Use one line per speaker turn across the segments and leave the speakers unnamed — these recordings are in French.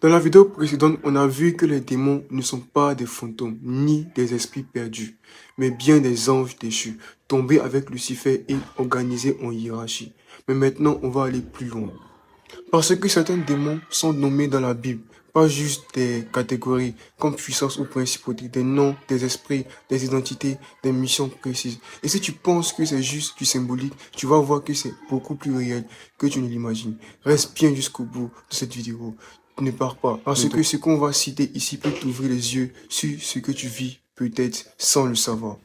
Dans la vidéo précédente, on a vu que les démons ne sont pas des fantômes, ni des esprits perdus, mais bien des anges déchus, tombés avec Lucifer et organisés en hiérarchie. Mais maintenant, on va aller plus loin. Parce que certains démons sont nommés dans la Bible, pas juste des catégories comme puissance ou principauté, des noms, des esprits, des identités, des missions précises. Et si tu penses que c'est juste du symbolique, tu vas voir que c'est beaucoup plus réel que tu ne l'imagines. Reste bien jusqu'au bout de cette vidéo. Ne pars pas, parce que ce qu'on va citer ici peut t'ouvrir les yeux sur ce que tu vis, peut-être sans le savoir.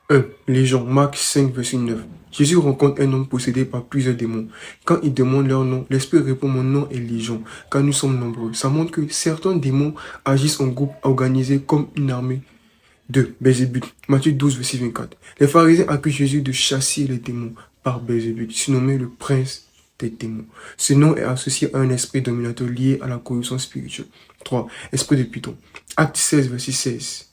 1. Légion, Marc 5, verset 9. Jésus rencontre un homme possédé par plusieurs démons. Quand il demande leur nom, l'Esprit répond: mon nom est Légion, car nous sommes nombreux. Ça montre que certains démons agissent en groupe organisé comme une armée. 2. Belzébuth, Matthieu 12, verset 24. Les pharisiens accusent Jésus de chasser les démons par Belzébuth, surnommé le prince des démons. Ce nom est associé à un esprit dominateur lié à la corruption spirituelle. 3. Esprit de Python, Acte 16, verset 16.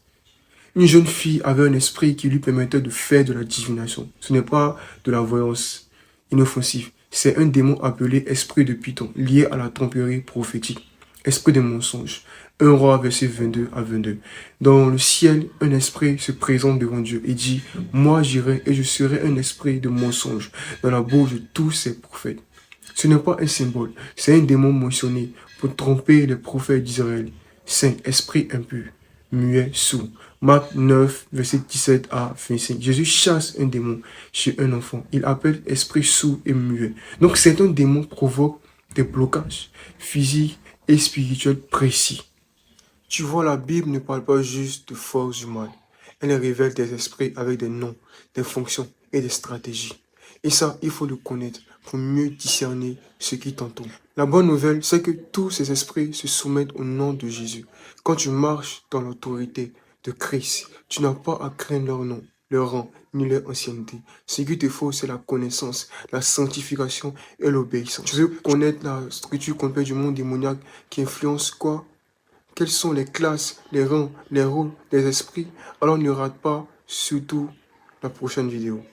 Une jeune fille avait un esprit qui lui permettait de faire de la divination. Ce n'est pas de la voyance inoffensive. C'est un démon appelé esprit de Python, lié à la tromperie prophétique. Esprit de mensonge. 1 Roi, verset 22 à 22. Dans le ciel, un esprit se présente devant Dieu et dit: moi j'irai et je serai un esprit de mensonge dans la bouche de tous ces prophètes. Ce n'est pas un symbole, c'est un démon mentionné pour tromper les prophètes d'Israël. 5. Esprit impur, muet, sourd. Marc 9, verset 17 à 25. Jésus chasse un démon chez un enfant. Il appelle esprit sourd et muet. Donc certains démons provoquent des blocages physiques et spirituels précis. Tu vois, la Bible ne parle pas juste de forces du mal. Elle révèle des esprits avec des noms, des fonctions et des stratégies. Et ça, il faut le connaître pour mieux discerner ce qui t'entoure. La bonne nouvelle, c'est que tous ces esprits se soumettent au nom de Jésus. Quand tu marches dans l'autorité de Christ, tu n'as pas à craindre leur nom, leur rang, ni leur ancienneté. Ce qu'il te faut, c'est la connaissance, la sanctification et l'obéissance. Tu veux connaître la structure complète du monde démoniaque qui influence quoi? Quelles sont les classes, les rangs, les rôles des esprits? Alors ne rate pas surtout la prochaine vidéo.